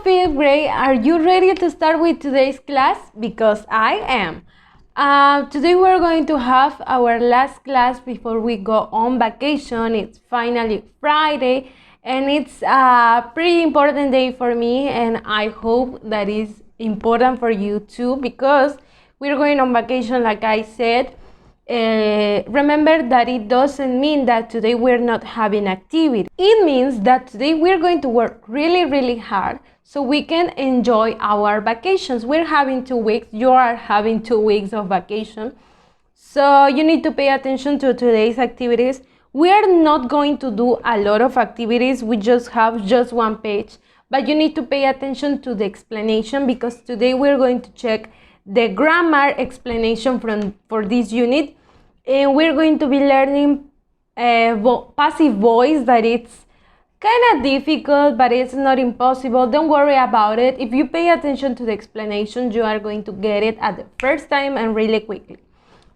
fifth grade, are you ready to start with today's class? Because I am. Today we're going to have our last class before we go on vacation. It's finally Friday and it's a pretty important day for me, and I hope that is important for you too, because we're going on vacation like I said. Remember that it doesn't mean that today we're not having activity. It means that today we're going to work really hard so we can enjoy our vacations. We're having 2 weeks. You are having 2 weeks of vacation. So you need to pay attention to today's activities. We are not going to do a lot of activities. We just have just 1 page. But you need to pay attention to the explanation, because today we're going to check the grammar explanation for this unit, and we're going to be learning passive voice, that it's kind of difficult, but it's not impossible. Don't worry about it. If you pay attention to the explanation, you are going to get it at the first time and really quickly.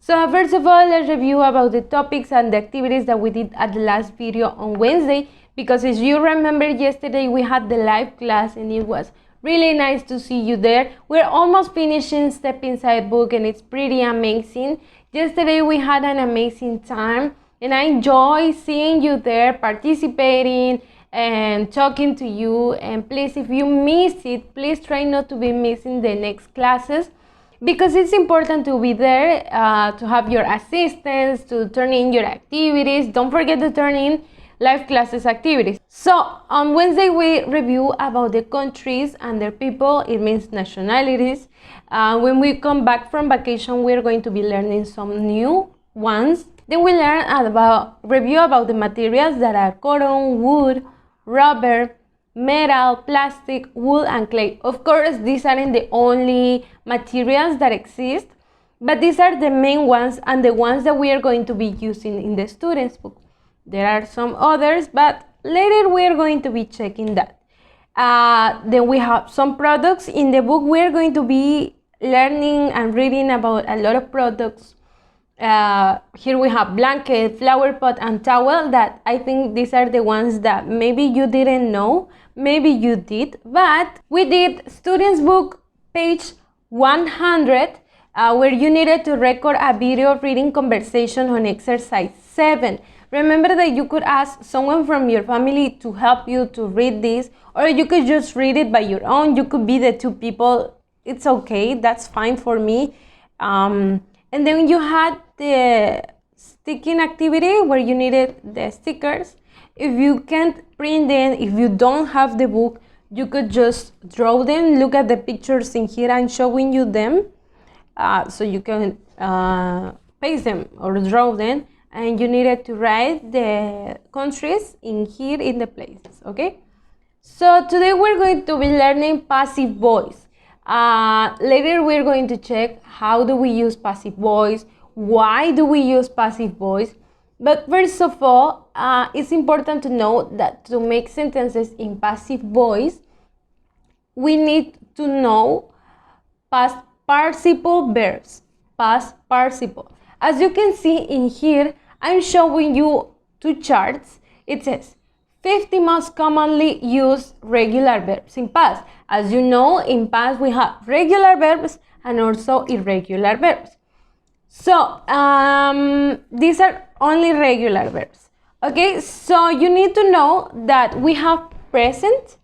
So first of all, let's review about the topics and the activities that we did at the last video on Wednesday, because as you remember, yesterday we had the live class and it was really nice to see you there. We're almost finishing Step Inside book and it's pretty amazing. Yesterday we had an amazing time and I enjoy seeing you there, participating and talking to you. And please, if you miss it, please try not to be missing the next classes, because it's important to be there, to have your assistance, to turn in your activities. Don't forget to turn in live classes activities. So on Wednesday we review about the countries and their people. It means nationalities. When we come back from vacation, we're going to be learning some new ones. Then we review about the materials that are cotton, wood, rubber, metal, plastic, wool, and clay. Of course, these aren't the only materials that exist, but these are the main ones and the ones that we are going to be using in the student's book. There are some others, but later we are going to be checking that. Then we have some products in the book. We are going to be learning and reading about a lot of products. Here we have blanket, flower pot, and towel. That I think these are the ones that maybe you didn't know, maybe you did, but we did student's book page 100, where you needed to record a video reading conversation on exercise 7. Remember that you could ask someone from your family to help you to read this, or you could just read it by your own. You could be the 2 people. It's okay. That's fine for me. And then you had the sticking activity where you needed the stickers. If you can't print them, if you don't have the book, you could just draw them. Look at the pictures in here. I'm showing you them. So you can paste them or draw them. And you needed to write the countries in here in the places, okay? So today we're going to be learning passive voice. Later we're going to check how do we use passive voice, why do we use passive voice. But first of all, it's important to know that to make sentences in passive voice, we need to know past participle verbs, past participle. As you can see in here, I'm showing you 2 charts. It says 50 most commonly used regular verbs in past. As you know, in past we have regular verbs and also irregular verbs. So these are only regular verbs. Okay, so you need to know that we have present,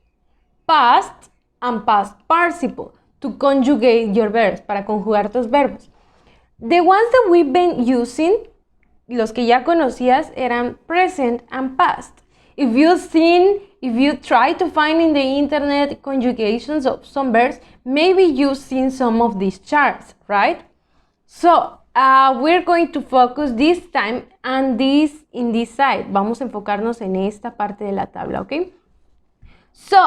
past, and past participle to conjugate your verbs, para conjugar tus verbos. The ones that we've been using, los que ya conocías, eran present and past. If you try to find in the internet conjugations of some verbs, maybe you've seen some of these charts, right? So we're going to focus this time and this in this side. Vamos a enfocarnos en esta parte de la tabla, okay? So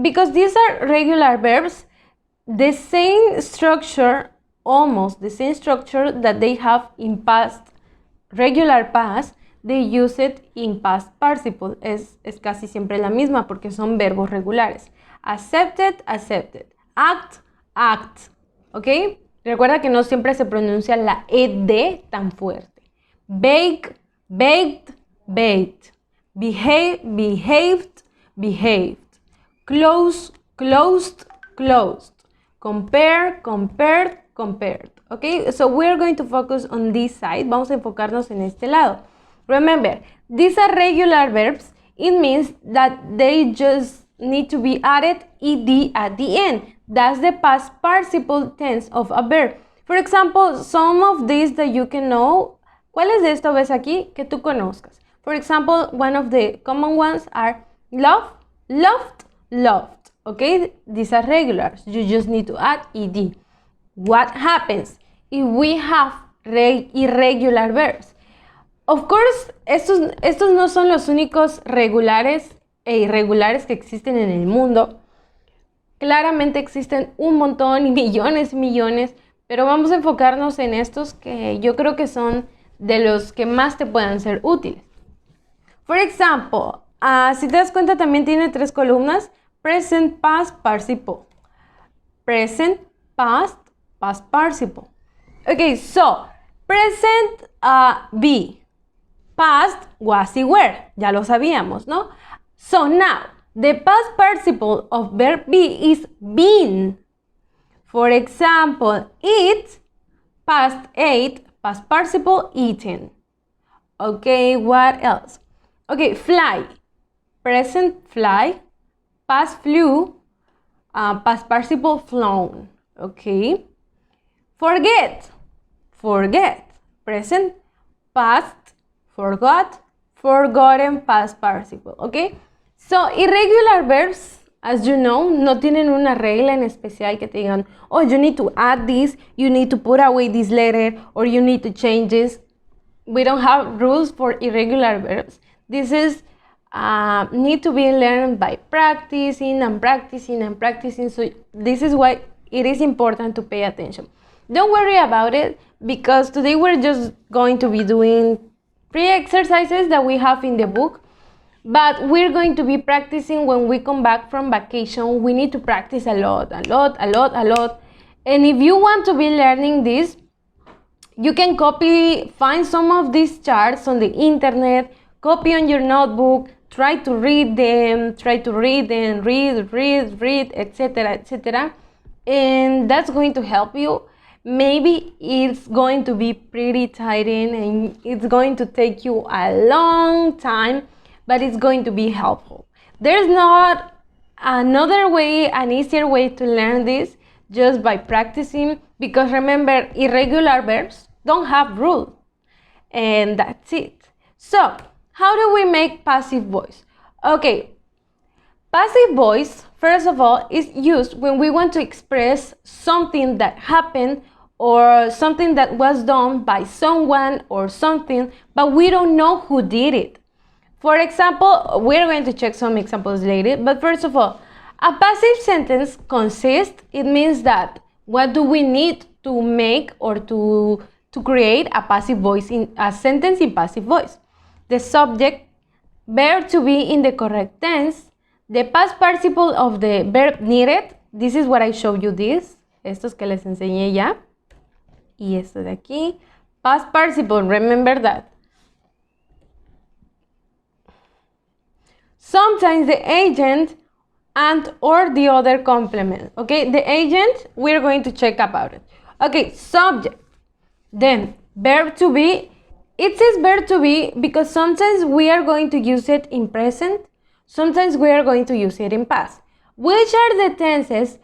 because these are regular verbs, the same structure, almost the same structure that they have in past, regular past, they use it in past participle. Es casi siempre la misma porque son verbos regulares. Accepted, accepted. Act, act. ¿Ok? Recuerda que no siempre se pronuncia la ED tan fuerte. Bake, baked, baked. Behave, behaved, behaved. Close, closed, closed. Compare, compared, compared. Okay, so we're going to focus on this side. Vamos a enfocarnos en este lado. Remember, these are regular verbs. It means that they just need to be added ed at the end. That's the past participle tense of a verb. For example, some of these that you can know. ¿Cuáles de esto ves aquí que tú conozcas? For example, one of the common ones are love, loved, loved. Okay, these are regulars. You just need to add ed. What happens if we have irregular verbs? Of course, estos no son los únicos regulares e irregulares que existen en el mundo. Claramente existen un montón y millones, pero vamos a enfocarnos en estos que yo creo que son de los que más te puedan ser útiles. For example, si te das cuenta también tiene 3 columnas. Present, past, participle. Present, past, past participle. Okay, so present, be. Past, was y were. Ya lo sabíamos, ¿no? So now, the past participle of verb be is been. For example, eat, past ate, past participle eaten. Okay, what else? Okay, fly. Present, fly. Past flew, past participle flown. Okay. Forget, forget. Present, past, forgot, forgotten, past participle. Okay. So irregular verbs, as you know, no tienen una regla en especial que te digan, oh, you need to add this, you need to put away this letter, or you need to change this. We don't have rules for irregular verbs. This is need to be learned by practicing and practicing and practicing. So this is why it is important to pay attention. Don't worry about it, because today we're just going to be doing 3 exercises that we have in the book, but we're going to be practicing when we come back from vacation. We need to practice a lot. And if you want to be learning this, you can find some of these charts on the internet, copy on your notebook, try to read them, read, etc. And that's going to help you. Maybe it's going to be pretty tiring and it's going to take you a long time, but it's going to be helpful. There's not another way, an easier way to learn this just by practicing, because remember, irregular verbs don't have rules. And that's it. So, how do we make passive voice? Okay, passive voice, first of all, is used when we want to express something that happened or something that was done by someone or something, but we don't know who did it. For example, we're going to check some examples later, but first of all, a passive sentence consists, it means that what do we need to make or to create a passive voice, in a sentence in passive voice? The subject, verb to be in the correct tense, the past participle of the verb needed. This is what I showed you this. Estos que les enseñé ya. Y esto de aquí. Past participle, remember that. Sometimes the agent and or the other complement. Okay, the agent, we're going to check about it. Okay, subject. Then, verb to be. It says verb to be because sometimes we are going to use it in present, sometimes we are going to use it in past. Which are the tenses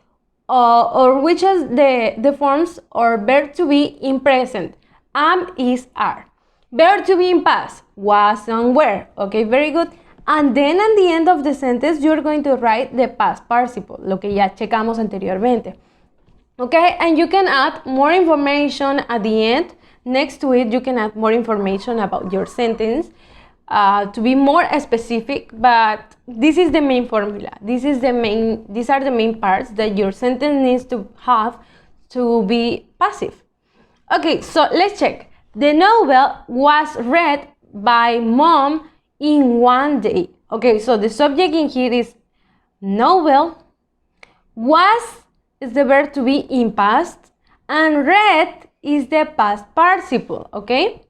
or which are the forms or verb to be in present? Am, is, are. Verb to be in past, was and were. Okay, very good. And then at the end of the sentence, you're going to write the past participle, lo que ya checamos anteriormente. Okay, and you can add more information at the end. Next to it, you can add more information about your sentence to be more specific, but this is the main formula. These are the main parts that your sentence needs to have to be passive. Okay, so let's check. The novel was read by mom in one day. Okay, so the subject in here is novel. Was is the verb to be in past, and read is the past participle, okay?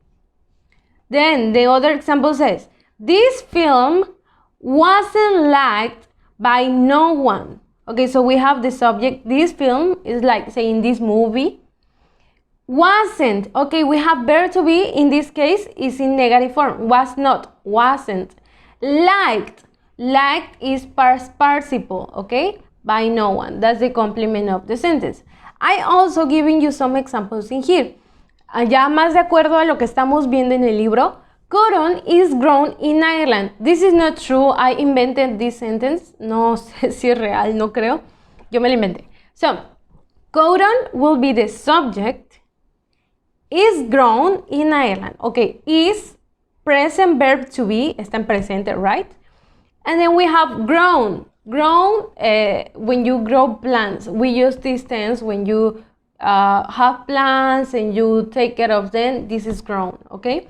Then the other example says, this film wasn't liked by no one. Okay, so we have the subject. This film is like saying this movie. Wasn't. Okay, we have verb to be. In this case, is in negative form. Was not. Wasn't. Liked. Liked is past participle. Okay, by no one. That's the complement of the sentence. I also giving you some examples in here. Ya más de acuerdo a lo que estamos viendo en el libro. Cotton is grown in Ireland. This is not true. I invented this sentence. No sé si es real, no creo. Yo me lo inventé. So, cotton will be the subject. Is grown in Ireland. Okay, is present verb to be. Está en presente, right? And then we have grown. Grown, when you grow plants. We use this tense when you have plants and you take care of them. This is grown, okay?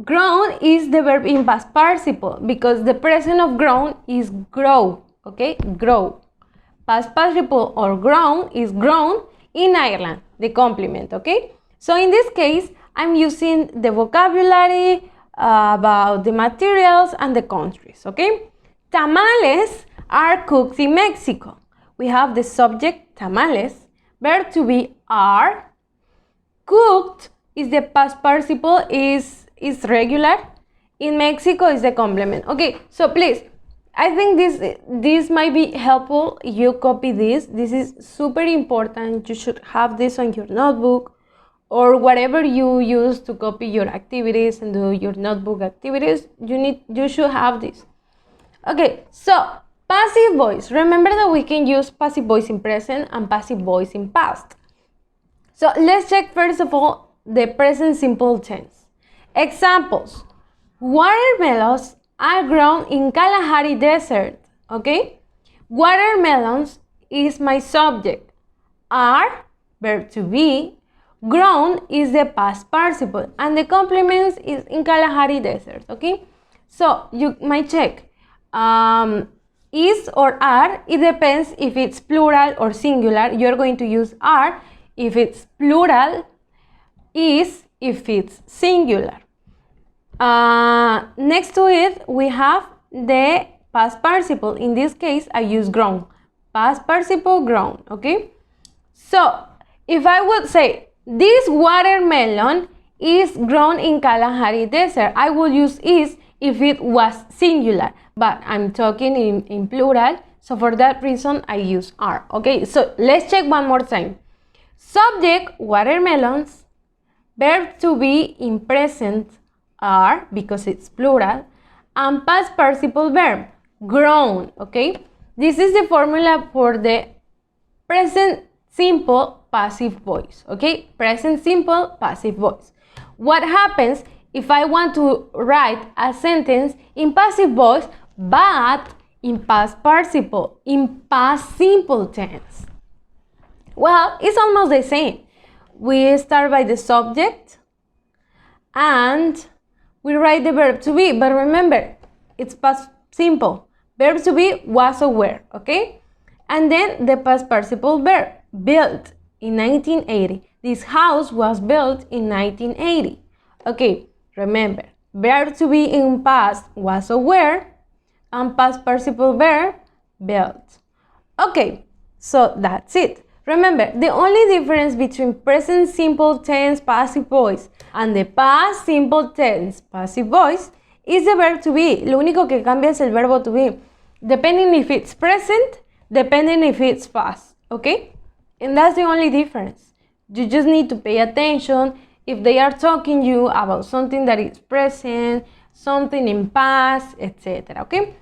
Grown is the verb in past participle because the present of grown is grow, okay? Grow. Past participle or grown is grown in Ireland, the complement, okay? So in this case, I'm using the vocabulary about the materials and the countries, okay? Tamales are cooked in Mexico. We have the subject tamales, verb to be are, cooked is the past participle is regular, in Mexico is the complement. Okay, so please, I think this might be helpful. You copy this. This is super important. You should have this on your notebook or whatever you use to copy your activities and do your notebook activities. You should have this. Okay, so passive voice. Remember that we can use passive voice in present and passive voice in past. So let's check first of all the present simple tense. Examples. Watermelons are grown in Kalahari Desert. Okay? Watermelons is my subject. Are, verb to be. Grown is the past participle. And the complement is in Kalahari Desert. Okay? So you might check. Is or are, it depends if it's plural or singular. You're going to use are if it's plural, is if it's singular. Next to it, we have the past participle. In this case, I use grown. Past participle, grown, okay? So, if I would say, this watermelon is grown in Kalahari Desert, I would use is if it was singular. But I'm talking in plural, so for that reason, I use are, okay? So, let's check one more time. Subject, watermelons. Verb to be in present are because it's plural, and past participle verb grown. Okay, this is the formula for the present simple passive voice. Okay, present simple passive voice. What happens if I want to write a sentence in passive voice but in past participle, in past simple tense? Well, it's almost the same. We start by the subject and we write the verb to be, but remember, it's past simple. Verb to be was or were, okay? And then the past participle verb, built in 1980. This house was built in 1980. Okay, remember, verb to be in past was or were, and past participle verb, built. Okay, so that's it. Remember, the only difference between present simple tense passive voice and the past simple tense passive voice is the verb to be. Lo único que cambia es el verbo to be, depending if it's present, depending if it's past, okay? And that's the only difference. You just need to pay attention if they are talking you about something that is present, something in past, etc., okay?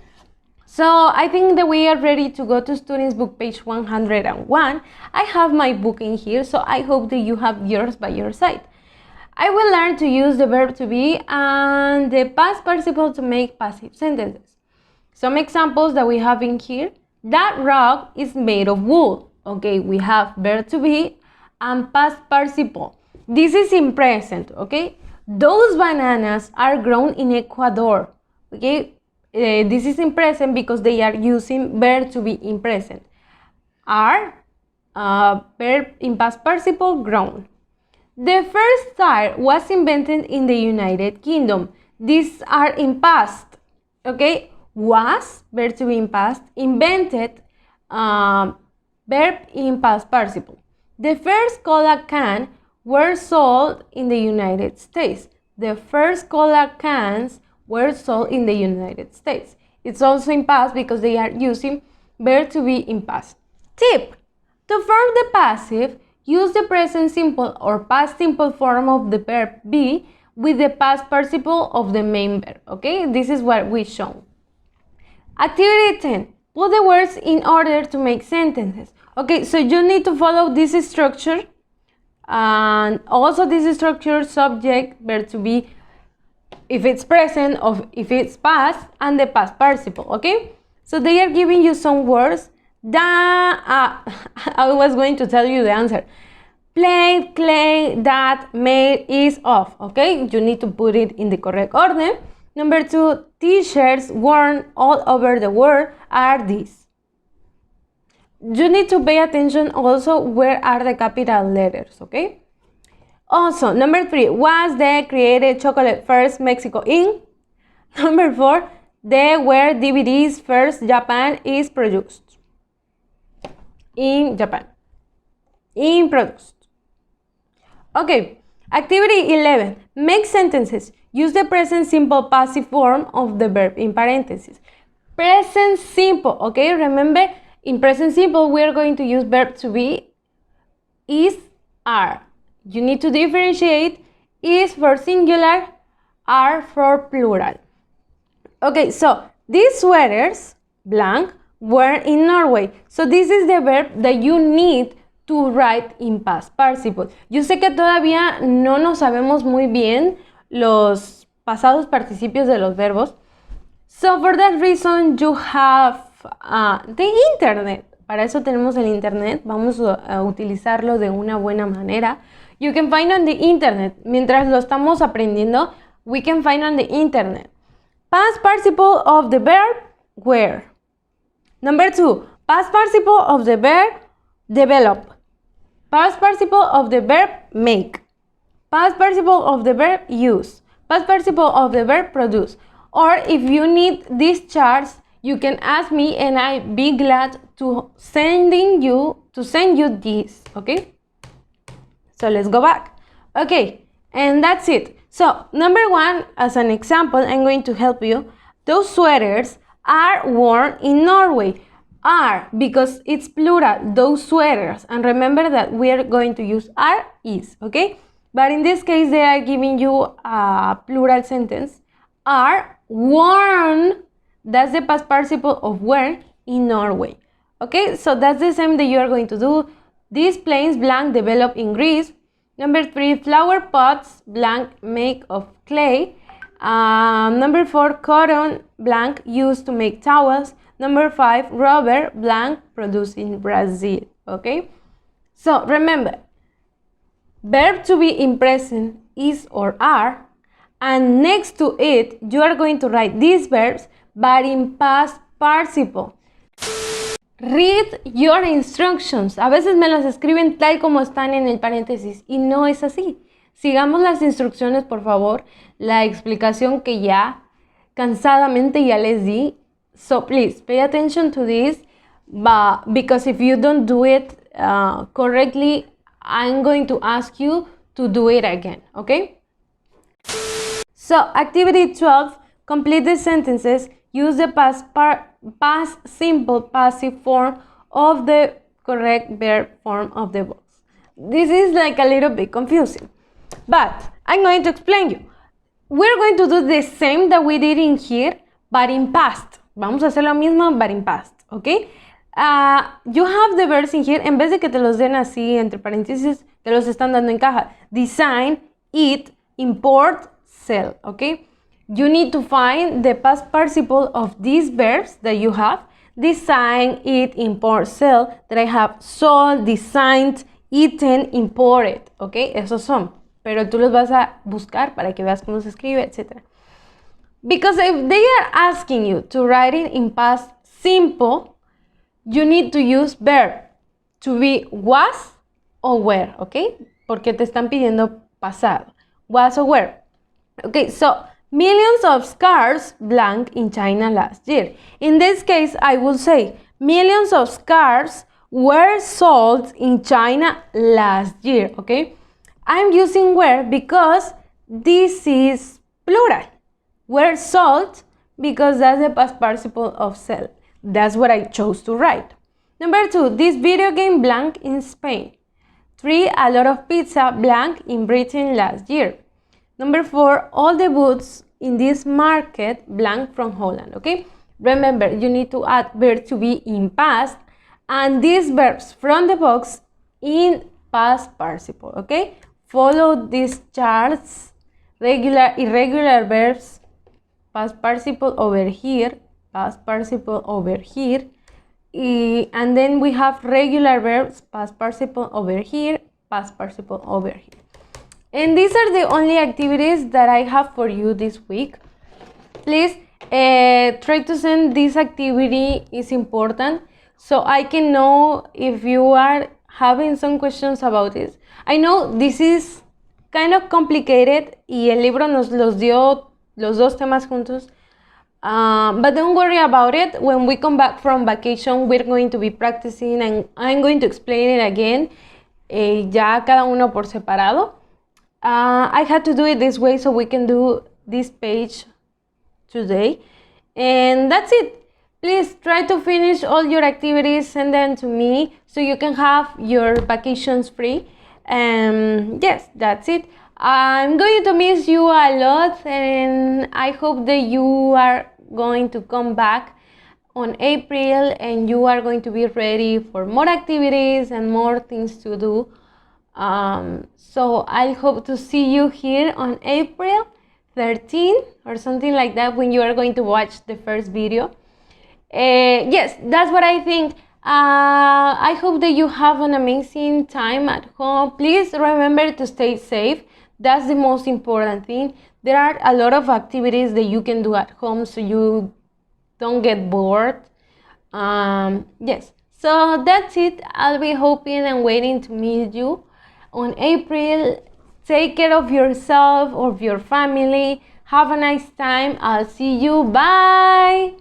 So I think that we are ready to go to Students Book page 101. I have my book in here, so I hope that you have yours by your side. I will learn to use the verb to be and the past participle to make passive sentences. Some examples that we have in here. That rug is made of wool. Okay, we have verb to be and past participle. This is in present, okay? Those bananas are grown in Ecuador, okay? This is in present because they are using verb to be in present. Are, verb in past participle, grown. The first tire was invented in the United Kingdom. These are in past, okay? Was, verb to be in past, invented, verb in past participle. The first cola can were sold in the United States. The first cola cans were sold in the United States. It's also in past because they are using verb to be in past. Tip: to form the passive, use the present simple or past simple form of the verb be with the past participle of the main verb. Okay, this is what we shown. Activity 10. Put the words in order to make sentences. Okay, so you need to follow this structure, and also this structure: subject, verb to be if it's present or if it's past, and the past participle. Okay, so they are giving you some words that I was going to tell you the answer. Plate, clay, that, made, is, of. Okay, you need to put it in the correct order. Number 2, t-shirts worn all over the world are these. You need to pay attention also where are the capital letters, okay? Also, number 3, was the created chocolate first Mexico in? Number 4, there were DVDs first Japan is produced. In Japan. In produced. Okay, activity 11. Make sentences. Use the present simple passive form of the verb in parentheses. Present simple, okay? Remember, in present simple, we are going to use verb to be is, are. You need to differentiate is for singular, are for plural. Okay, so these sweaters, blank, were in Norway. So this is the verb that you need to write in past participle. Yo sé que todavía no nos sabemos muy bien los pasados participios de los verbos. So for that reason you have the internet. Para eso tenemos el internet. Vamos a utilizarlo de una buena manera. You can find on the internet. Mientras lo estamos aprendiendo, we can find on the internet. Past participle of the verb were. Number 2, past participle of the verb develop. Past participle of the verb make. Past participle of the verb use. Past participle of the verb produce. Or if you need these charts, you can ask me and I'd be glad to send you these, okay? So let's go back. Okay, and that's it. So number 1, as an example, I'm going to help you. Those sweaters are worn in Norway. Are, because it's plural, those sweaters. And remember that we are going to use are, is, okay? But in this case, they are giving you a plural sentence. Are worn, that's the past participle of wear in Norway. Okay, so that's the same that you are going to do. These planes, blank, develop in Greece. Number 3, flower pots, blank, make of clay. Number 4, cotton, blank, used to make towels. Number 5, rubber, blank, produced in Brazil, okay? So remember, verb to be in present is or are, and next to it, you are going to write these verbs, but in past participle. Read your instructions. A veces me las escriben tal como están en el paréntesis, y no es así. Sigamos las instrucciones, por favor, la explicación que ya cansadamente ya les di. So please pay attention to this, because if you don't do it correctly, I'm going to ask you to do it again, okay? So activity 12, complete the sentences. Use the past simple passive form of the correct verb form of the box. This is like a little bit confusing, but I'm going to explain you. We're going to do the same that we did in here, but in past. Vamos a hacer lo mismo, but in past, ¿ok? You have the verbs in here. En vez de que te los den así, entre paréntesis, te los están dando en caja. Design, eat, import, sell, ¿ok? You need to find the past participle of these verbs that you have. Design, eat, import, sell. That I have sold, designed, eaten, imported, ¿ok? Esos son. Pero tú los vas a buscar para que veas cómo se escribe, etc. Because if they are asking you to write it in past simple, you need to use verb to be was or were, ¿ok? Porque te están pidiendo pasado. Was or were. Okay, so millions of cars blank in China last year. In this case, I will say millions of scarves were sold in China last year, okay? I'm using were because this is plural. Were sold because that's the past participle of sell. That's what I chose to write. Number 2, this video game blank in Spain. 3, a lot of pizza blank in Britain last year. Number 4, all the boots in this market blank from Holland, okay? Remember, you need to add verb to be in past and these verbs from the box in past participle, okay? Follow these charts, regular, irregular verbs, past participle over here, past participle over here, and then we have regular verbs, past participle over here, past participle over here. And these are the only activities that I have for you this week. Please try to send this activity, is important, so I can know if you are having some questions about this. I know this is kind of complicated y el libro nos los dio los dos temas juntos. But don't worry about it. When we come back from vacation, we're going to be practicing and I'm going to explain it again, ya cada uno por separado. I had to do it this way so we can do this page today. And that's it. Please try to finish all your activities, send them to me so you can have your vacations free. Yes, that's it. I'm going to miss you a lot and I hope that you are going to come back on April and you are going to be ready for more activities and more things to do. So I hope to see you here on April 13 or something like that when you are going to watch the first video. Yes, that's what I think. I hope that you have an amazing time at home. Please remember to stay safe. That's the most important thing. There are a lot of activities that you can do at home so you don't get bored. Yes, so that's it. I'll be hoping and waiting to meet you on April. Take care of yourself or your family. Have a nice time. I'll see you. Bye.